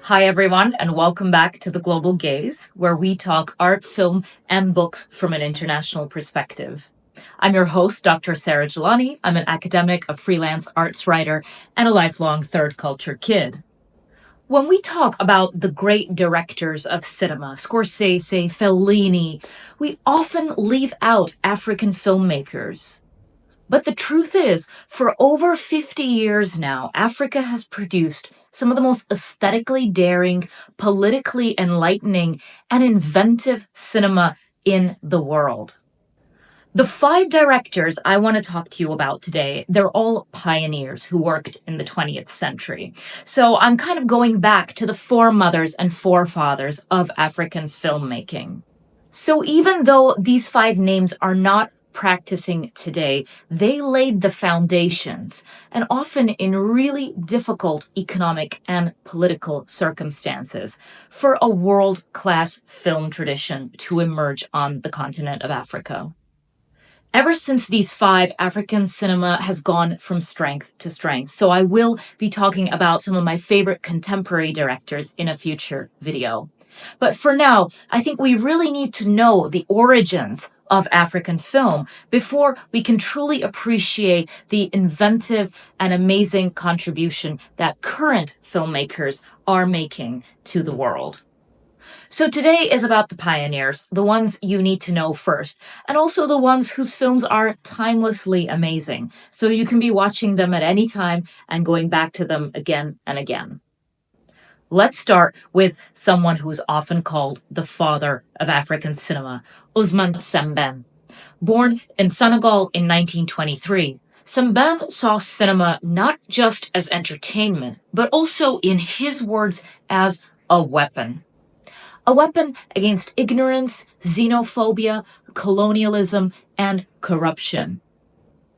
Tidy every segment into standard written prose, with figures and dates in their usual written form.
Hi, everyone, and welcome back to The Global Gaze, where we talk art, film, and books from an international perspective. I'm your host, Dr. SarahJilani. I'm an academic, a freelance arts writer, and a lifelong third culture kid. When we talk about the great directors of cinema, Scorsese, Fellini, we often leave out African filmmakers. But the truth is, for over 50 years now, Africa has produced some of the most aesthetically daring, politically enlightening, and inventive cinema in the world. The 5 directors I want to talk to you about today, they're all pioneers who worked in the 20th century. So I'm kind of going back to the foremothers and forefathers of African filmmaking. So even though these 5 names are not practicing today, they laid the foundations, and often in really difficult economic and political circumstances, for a world-class film tradition to emerge on the continent of Africa. Ever since these 5, African cinema has gone from strength to strength. So I will be talking about some of my favorite contemporary directors in a future video. But for now, I think we really need to know the origins of African film before we can truly appreciate the inventive and amazing contribution that current filmmakers are making to the world. So today is about the pioneers, the ones you need to know first, and also the ones whose films are timelessly amazing, so you can be watching them at any time and going back to them again and again. Let's start with someone who is often called the father of African cinema, Ousmane Sembène. Born in Senegal in 1923, Sembène saw cinema not just as entertainment, but also, in his words, as a weapon. A weapon against ignorance, xenophobia, colonialism, and corruption.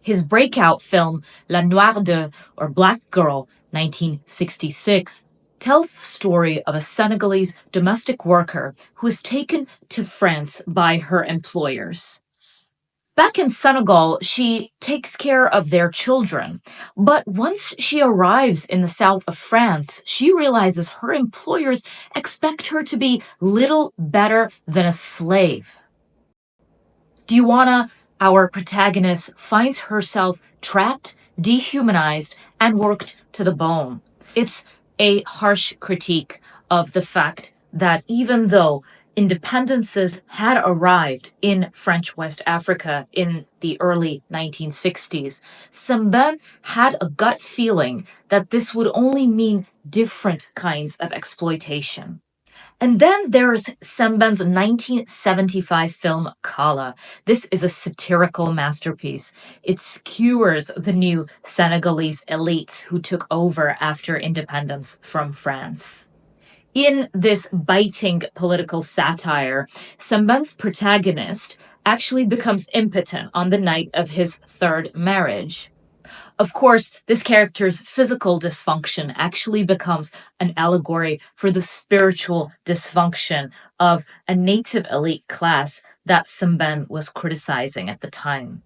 His breakout film, La Noire de, or Black Girl, 1966, tells the story of a Senegalese domestic worker who is taken to France by her employers. Back in Senegal, she takes care of their children, but once she arrives in the south of France, she realizes her employers expect her to be little better than a slave. Diwana, our protagonist, finds herself trapped, dehumanized, and worked to the bone. It's a harsh critique of the fact that even though independences had arrived in French West Africa in the early 1960s, Sembène had a gut feeling that this would only mean different kinds of exploitation. And then there's Sembène's 1975 film Kala. This is a satirical masterpiece. It skewers the new Senegalese elites who took over after independence from France. In this biting political satire, Sembène's protagonist actually becomes impotent on the night of his 3rd marriage. Of course, this character's physical dysfunction actually becomes an allegory for the spiritual dysfunction of a native elite class that Sembène was criticizing at the time.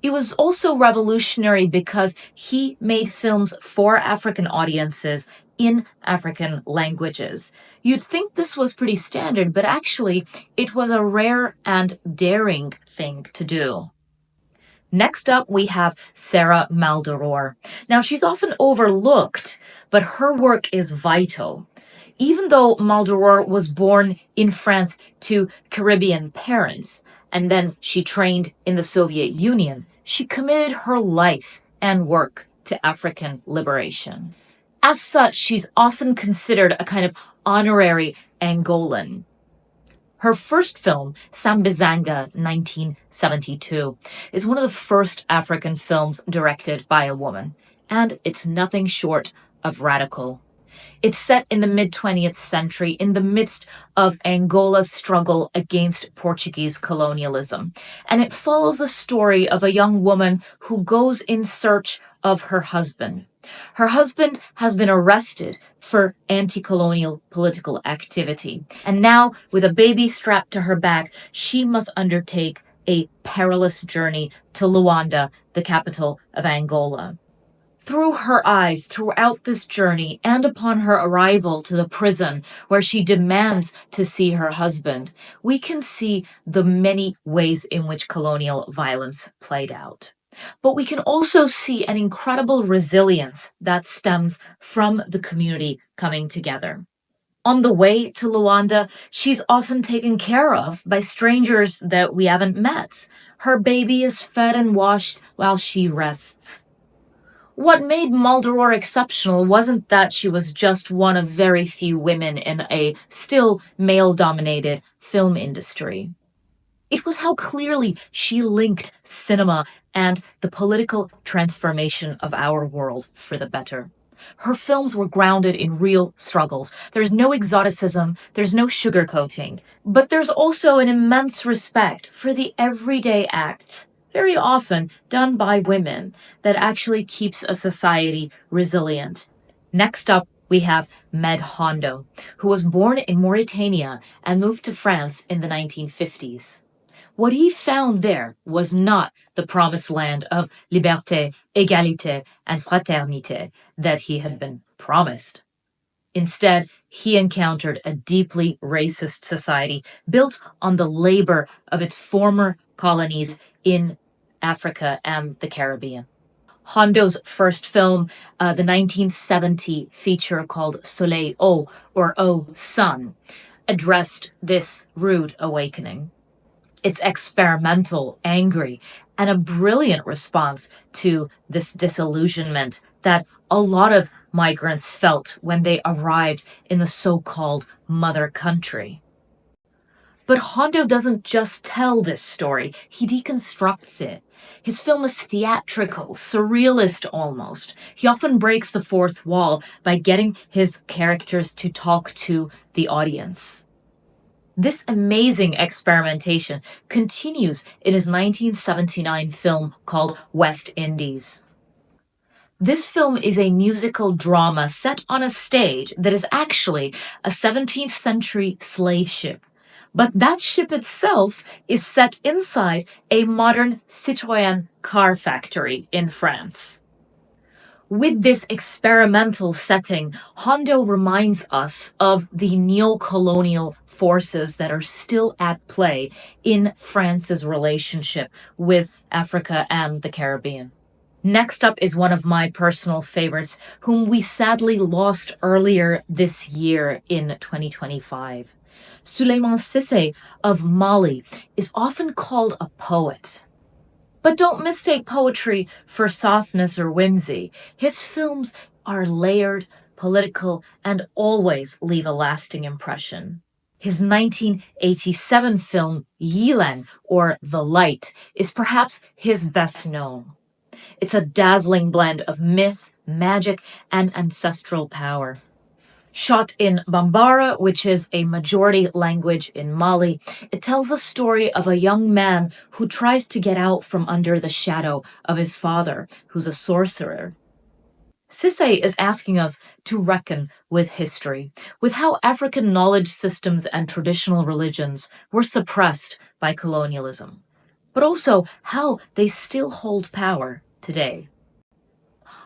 It was also revolutionary because he made films for African audiences in African languages. You'd think this was pretty standard, but actually it was a rare and daring thing to do. Next up, we have Sarah Maldoror. Now, she's often overlooked, but her work is vital. Even though Maldoror was born in France to Caribbean parents, and then she trained in the Soviet Union, she committed her life and work to African liberation. As such, she's often considered a kind of honorary Angolan. Her first film, Sambizanga, 1972, is one of the first African films directed by a woman, and it's nothing short of radical. It's set in the mid-20th century in the midst of Angola's struggle against Portuguese colonialism, and it follows the story of a young woman who goes in search of her husband. Her husband has been arrested for anti-colonial political activity, and now, with a baby strapped to her back, she must undertake a perilous journey to Luanda, the capital of Angola. Through her eyes throughout this journey and upon her arrival to the prison where she demands to see her husband, we can see the many ways in which colonial violence played out. But we can also see an incredible resilience that stems from the community coming together. On the way to Luanda, she's often taken care of by strangers that we haven't met. Her baby is fed and washed while she rests. What made Maldoror exceptional wasn't that she was just one of very few women in a still male-dominated film industry. It was how clearly she linked cinema and the political transformation of our world for the better. Her films were grounded in real struggles. There's no exoticism, there's no sugarcoating, but there's also an immense respect for the everyday acts, very often done by women, that actually keeps a society resilient. Next up, we have Med Hondo, who was born in Mauritania and moved to France in the 1950s. What he found there was not the promised land of liberté, égalité, and fraternité that he had been promised. Instead, he encountered a deeply racist society built on the labor of its former colonies in Africa and the Caribbean. Hondo's first film, the 1970 feature called Soleil O, or O Sun, addressed this rude awakening. It's experimental, angry, and a brilliant response to this disillusionment that a lot of migrants felt when they arrived in the so-called mother country. But Hondo doesn't just tell this story, he deconstructs it. His film is theatrical, surrealist almost. He often breaks the fourth wall by getting his characters to talk to the audience. This amazing experimentation continues in his 1979 film called West Indies. This film is a musical drama set on a stage that is actually a 17th century slave ship. But that ship itself is set inside a modern Citroën car factory in France. With this experimental setting, Hondo reminds us of the neo-colonial forces that are still at play in France's relationship with Africa and the Caribbean. Next up is one of my personal favorites, whom we sadly lost earlier this year in 2025. Souleymane Cissé of Mali is often called a poet. But don't mistake poetry for softness or whimsy. His films are layered, political, and always leave a lasting impression. His 1987 film Yilen, or The Light, is perhaps his best known. It's a dazzling blend of myth, magic, and ancestral power. Shot in Bambara, which is a majority language in Mali, it tells the story of a young man who tries to get out from under the shadow of his father, who's a sorcerer. Cissé is asking us to reckon with history, with how African knowledge systems and traditional religions were suppressed by colonialism, but also how they still hold power today.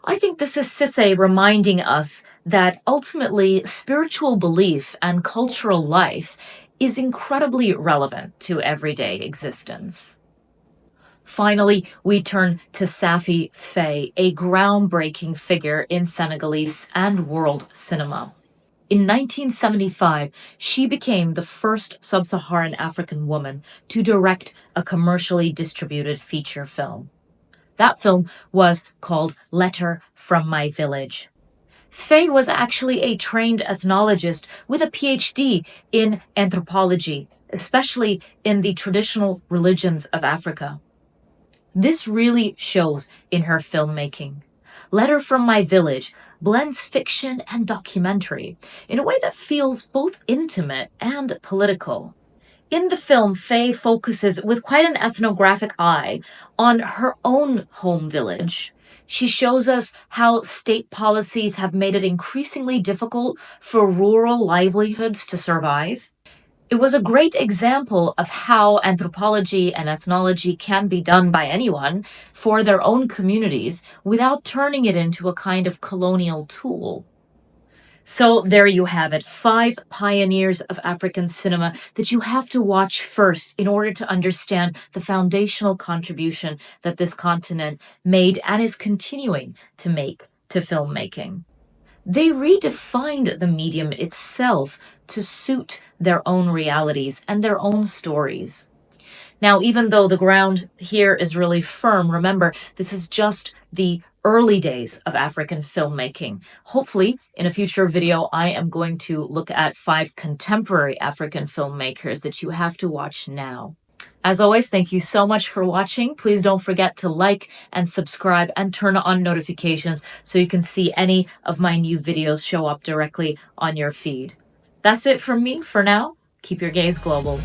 I think this is Cissé reminding us that ultimately spiritual belief and cultural life is incredibly relevant to everyday existence. Finally, we turn to Safi Faye, a groundbreaking figure in Senegalese and world cinema. In 1975, she became the first sub-Saharan African woman to direct a commercially distributed feature film. That film was called Letter from My Village. Faye was actually a trained ethnologist with a PhD in anthropology, especially in the traditional religions of Africa. This really shows in her filmmaking. Letter from My Village blends fiction and documentary in a way that feels both intimate and political. In the film, Faye focuses with quite an ethnographic eye on her own home village. She shows us how state policies have made it increasingly difficult for rural livelihoods to survive. It was a great example of how anthropology and ethnology can be done by anyone for their own communities without turning it into a kind of colonial tool. So there you have it, 5 pioneers of African cinema that you have to watch first in order to understand the foundational contribution that this continent made and is continuing to make to filmmaking. They redefined the medium itself to suit their own realities and their own stories. Now, even though the ground here is really firm, remember, this is just the early days of African filmmaking. Hopefully, in a future video, I am going to look at 5 contemporary African filmmakers that you have to watch now. As always, thank you so much for watching. Please don't forget to like and subscribe and turn on notifications so you can see any of my new videos show up directly on your feed. That's it from me for now. Keep your gaze global.